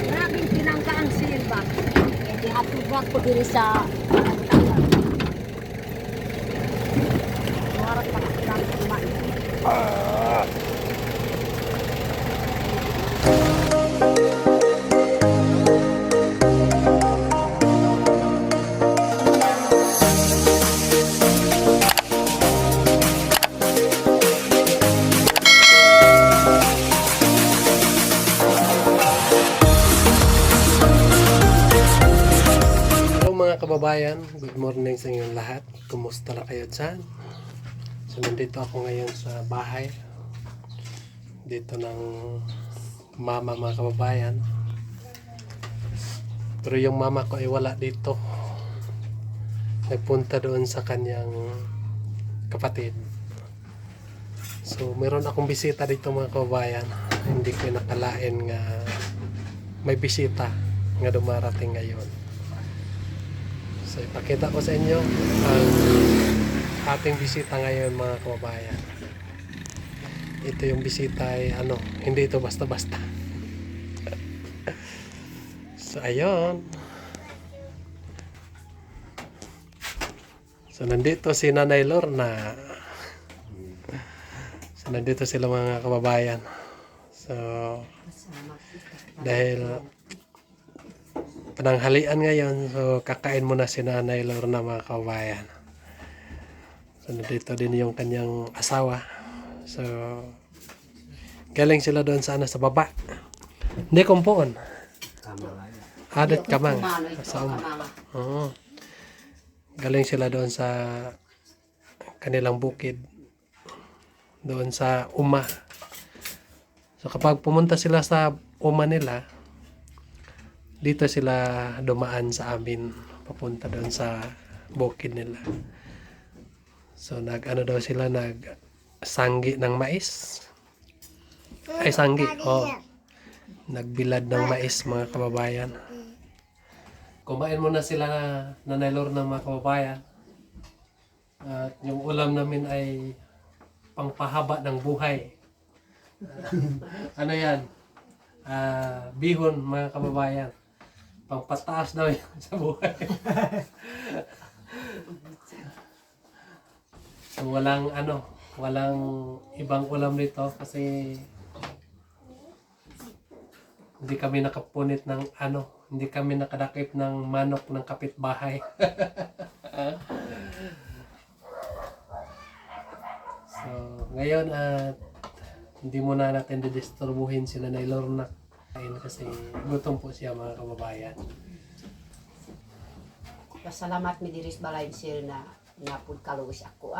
Maraming tinangka ang silba. Hindi atubak ko diri sa warap pa lang kumain. Mga kababayan, good morning sa inyong lahat. Kumusta na kayo dyan? So nandito ako ngayon sa bahay dito ng mama, mga kababayan. Pero yung mama ko ay wala dito. Nagpunta doon sa kanyang kapatid. So meron akong bisita dito, mga kababayan. Hindi ko nakalain nga may bisita nga dumarating ngayon. So ipakita ko sa inyo ang ating bisita ngayon, mga kababayan. Ito yung bisita ay hindi ito basta-basta. So ayun. So nandito si Nanay Lorna. So nandito sila, mga kababayan. So dahil pananghalian ngayon, so kakain muna si Nanay Lorna, mga kababayan. So nandito din yung kanyang asawa. So galing sila doon sa sa baba. Hindi kumpuon. Adat kamang sa Oo. Galing sila doon sa kanilang bukid. Doon sa Uma. So kapag pumunta sila sa Uma nila, dito sila dumaan sa amin papunta doon sa bukid nila. So daw sila sanggi ng mais. Ay sanggi, nagbilad ng mais, mga kababayan. Kumain muna sila Nanay Lorna, mga kababayan. At yung ulam namin ay pangpahaba ng buhay. Ano yan? Bihon, mga kababayan. Pangpataas daw yan sa buhay. So walang ibang ulam dito kasi hindi kami nakapunit ng hindi kami nakadakip ng manok ng kapitbahay. So ngayon hindi muna natin didisturbuhin si Nanay Lorna kasi gutom po siya, mga kababayan. Pasalamat mi diris balay sir na napud kaluwis ako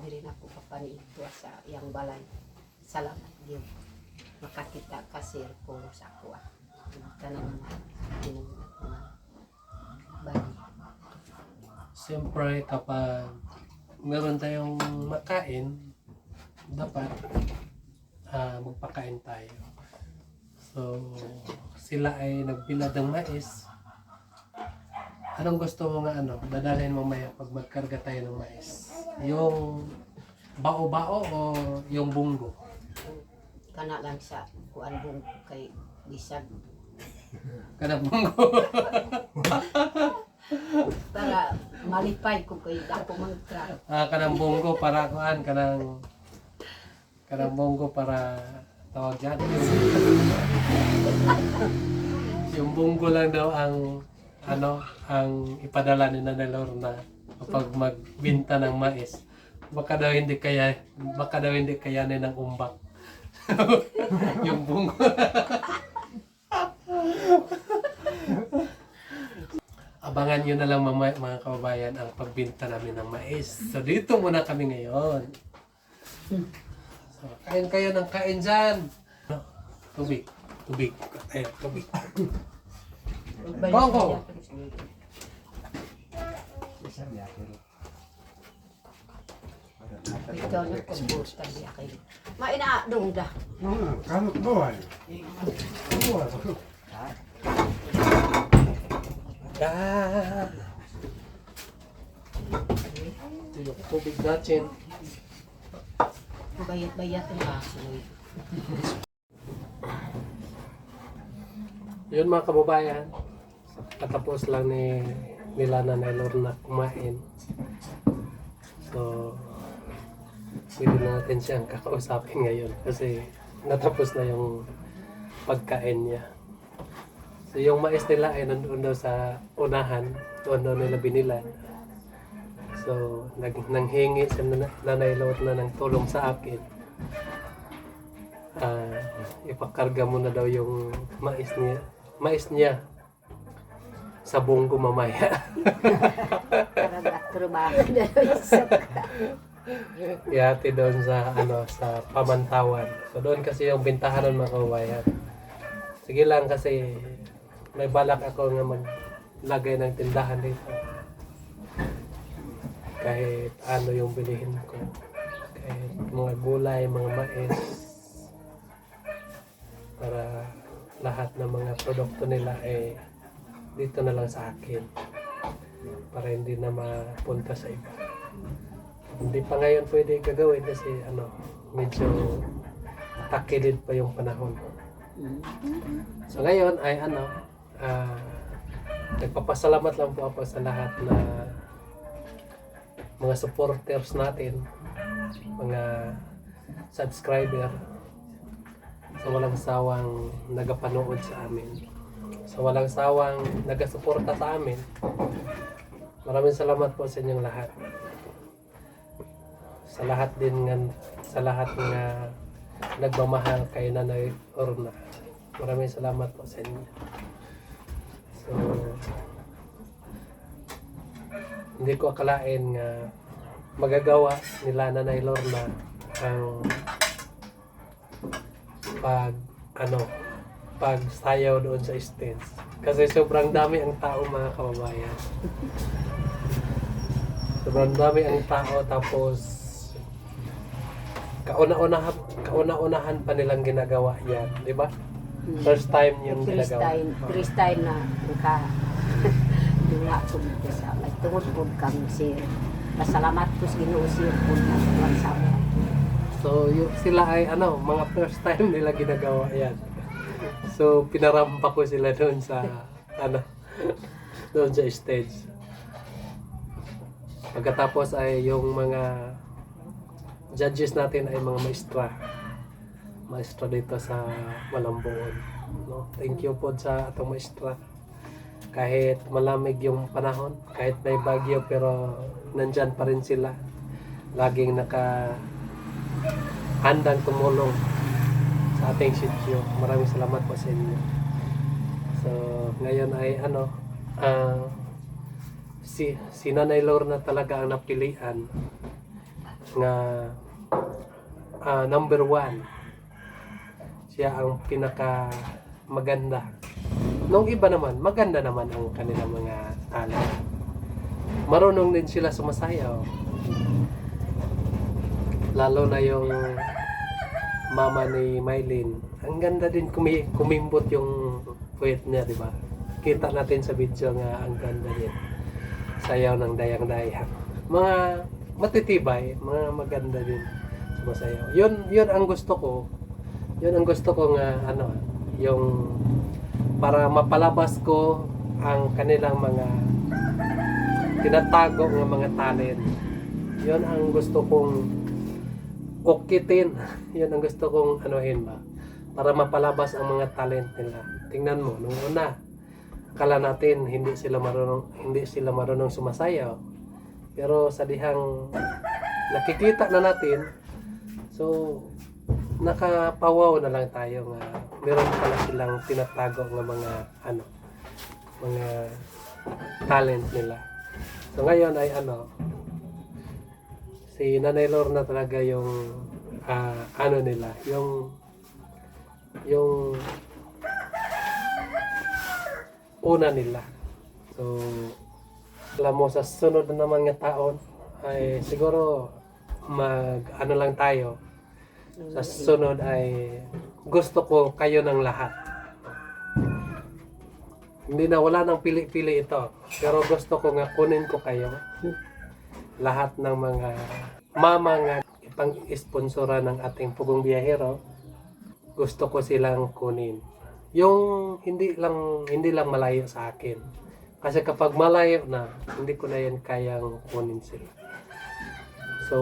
diri na ko papaniito sa iyang balay. Salamat gyud makakita ka sir ko sa ako kanang bali. Siyempre kapag meron tayong makain, dapat magpakain tayo. So sila ay nagbilad ng mais. Anong gusto mo nga dadalhin mo maya pag magkarga tayo ng mais? Yung bao-bao o yung bunggo? Kana lang sa kuan bunggo kay bisag. Kana bunggo. Para malipay ko kay dako man tra. Kanang bunggo para kanang bunggo para tawag dyan. Yung bunggo lang daw ang ipadala ni Nanay Lorna kapag magbinta ng mais. Baka daw hindi kayanin ng umbak. Yung bunggo. Abangan nyo na lang, mga kababayan, ang pagbinta namin ng mais. So dito muna kami ngayon. So kain kayo ng kain dyan. Tubig. Ayan, tubig. Bonggo! Ikaw na kumbos tabi kay. Maina dong da. Kanot buhay. Ito yung tubig natin. Bayat-bayat ang baso. Yun mga kababayan, katapos lang nila Nanay Lorna kumain. So, pwede na natin siyang kakausapin ngayon kasi natapos na yung pagkain niya. So, yung mais nila ay nandun daw sa unahan, doon daw nila binilan. So, nanghingi si Nanay Lorna ng tulong sa akin. Ipakarga mo na daw yung mais niya sa bunggo mamaya. Para trabaho na lang sa Ihati doon sa sa Pamantawan. So doon kasi yung bintahan ng mga kababayan. Sige lang kasi may balak ako nga maglagay ng tindahan dito. Kahit ano yung bilihin ko. Kahit mga gulay, mga mais. Para lahat ng mga produkto nila dito na lang sa akin. Para hindi na mapunta sa iba. Hindi pa ngayon pwede gagawin kasi medyo takilid pa yung panahon. So ngayon ay nagpapasalamat lang po ako sa lahat na mga supporters natin, mga subscriber, sa walang sawang nagapanood sa amin, sa walang sawang nagasuporta sa amin. Maraming salamat po sa inyong lahat. Sa lahat nga nagmamahal kay Nanay Lorna. Maraming salamat po sa inyo. So, hindi ko akalain nga magagawa nila Nanay Lorna ang pag sayaw doon sa stage. Kasi sobrang dami ang tao mga kababayan. Sobrang dami ang tao tapos kauna-unahan pa nilang ginagawa yan, di ba? First time yung ginagawa. First time na dunga ko sa tungod po kami sir. Pasalamat ko sa Ginoo sir po na walang sawa. So sila ay mga first time nila ginagawa yan. So pinarampa ko sila doon sa doon sa stage. Pagkatapos ay yung mga judges natin ay mga maestra dito sa Malambon, no? Thank you po sa atong maestra. Kahit malamig yung panahon, kahit may bagyo, pero nandyan pa rin sila. Laging handang tumulong sa ating sityo. Maraming salamat po sa inyo. So ngayon ay si Nanay Lorna talaga ang napilian nga number 1. Siya ang pinaka maganda. Nung iba naman, maganda naman ang kanilang mga talent. Marunong din sila sumasayaw. Lalo na yung mama ni Mylene. Ang ganda din kumimbot yung puwet niya, di ba? Kita natin sa video nga ang ganda din. Sayaw ng dayang-dayang. Mga matitibay, mga maganda din sumasayaw. Yun ang gusto ko. Yun ang gusto ko nga yung para mapalabas ko ang kanilang mga tinatago ng mga talent. Yun ang gusto kong ukitin. Yun ang gusto kong ba? Para mapalabas ang mga talent nila. Tingnan mo, nung una, akala natin hindi sila marunong sumasayaw. Pero sa dihang nakikita na natin, so nakapawaw na lang tayo nga meron pala silang tinatago ng mga talent nila. So ngayon ay si Nanay Lorna talaga yung nila, yung una nila. So alam mo, sa sunod na naman nga taon ay siguro lang tayo. Sa sunod ay gusto ko kayo ng lahat. Hindi na, wala nang pili-pili ito. Pero gusto ko nga kunin ko kayo. Lahat ng mga mama nga ipang-sponsora ng ating Pugong Biyahero, gusto ko silang kunin. yung hindi lang malayo sa akin. Kasi kapag malayo na, hindi ko na yan kayang kunin sila. So,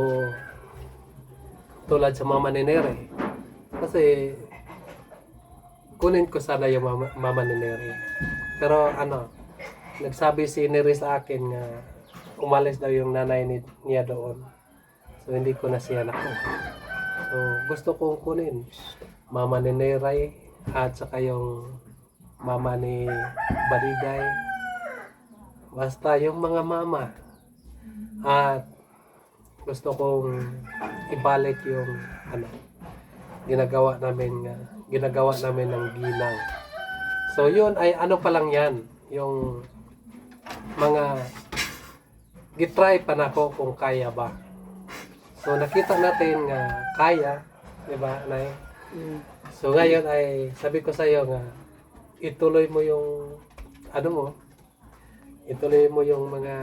tulad sa mama ni Nere. Kasi, kunin ko sana yung mama ni Nere. Pero nagsabi si Nere sa akin nga umalis daw yung nanay niya doon. So, hindi ko na siya nakuha. So, gusto kong kunin mama ni Nere at saka yung mama ni Baligay. Basta yung mga mama. At gusto kong ibalik yung ginagawa namin ng ginang. So yun ay pa lang yan, yung mga gitry pa na ako kung kaya ba. So nakita natin nga kaya, di ba, Nay? So ngayon ay sabi ko sa iyo nga ituloy mo yung ituloy mo yung mga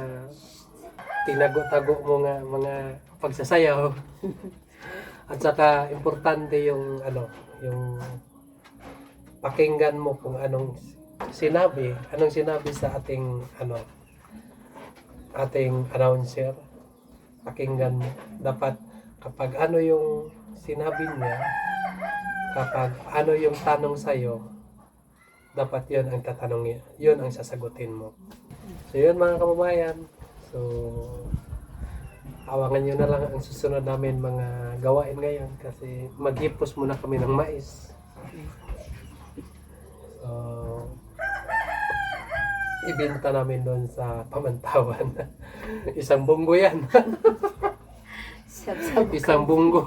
tinago-tago mo nga mga pagsasayaw. At saka importante yung yung pakinggan mo kung anong sinabi sa ating ating announcer. Pakinggan mo. Dapat kapag yung sinabi niya, kapag yung tanong sa'yo, dapat yun ang tatanungin. Yun ang sasagutin mo. So yun mga kababayan. So awangan nyo na lang ang susunod namin mga gawain ngayon kasi maghipos muna kami ng mais. So ibenta namin doon sa Pamantawan. Isang bunggo yan. Isang bunggo.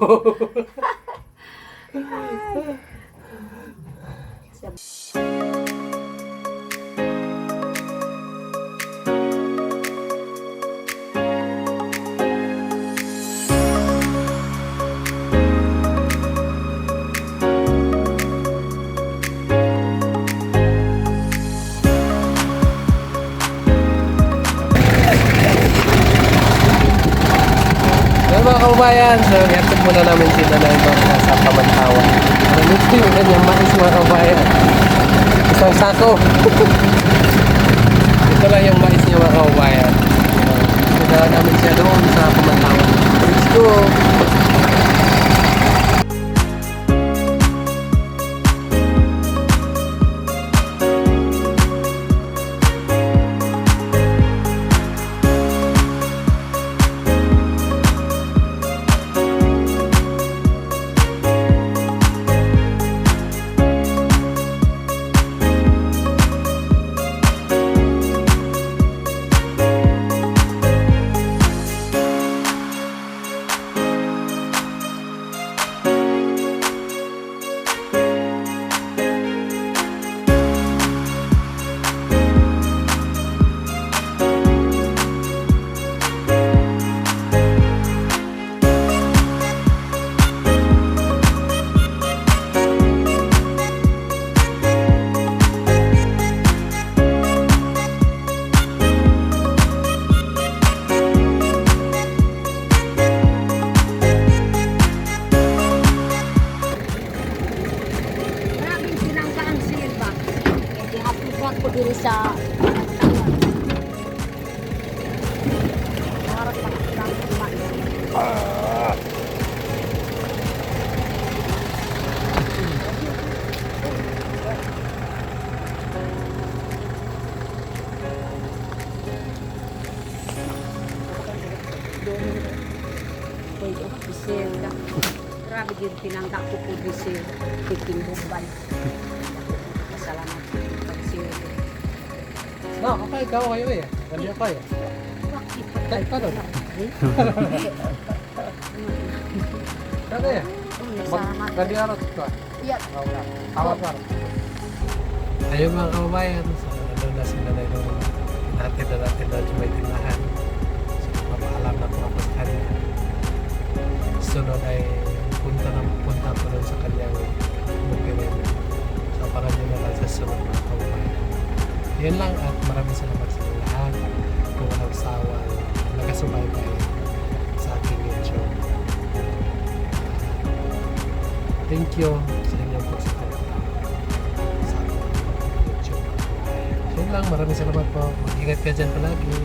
Mga kababayan, so i-attend muna namin sila na yung mga sa Pamantawan. Nandito yung kanyang mais mga kababayan. Isang sako. Ito lang yung mais niya mga kababayan. Punta namin siya doon sa Pamantawan. Let's go! ko diri sa harap ng grabe din tinanggap ko po bisir tiking Bombay. Salamat pag-sir. No, okay, ikaw kayo eh. Hindi ako eh. Kahit pa doon. Kaya eh. Mag-gandiarot ko. Iya. Tawag ka. Ayun mga kababayan. So, ano na sila na yung natin na may tindahan. So, papaalam na po ako sa kanya. Sunod ay punta po doon sa kanyang bukirin. So, parang yun na lang sa sunod mga kababayan. Yan lang at maraming salamat sa inyo lahat kung walang sawa nagasubaybay sa aking YouTube. Thank you sa inyong pagsuporta sa akin. lang. Maraming salamat po. Mag-ingat ka dyan palagi.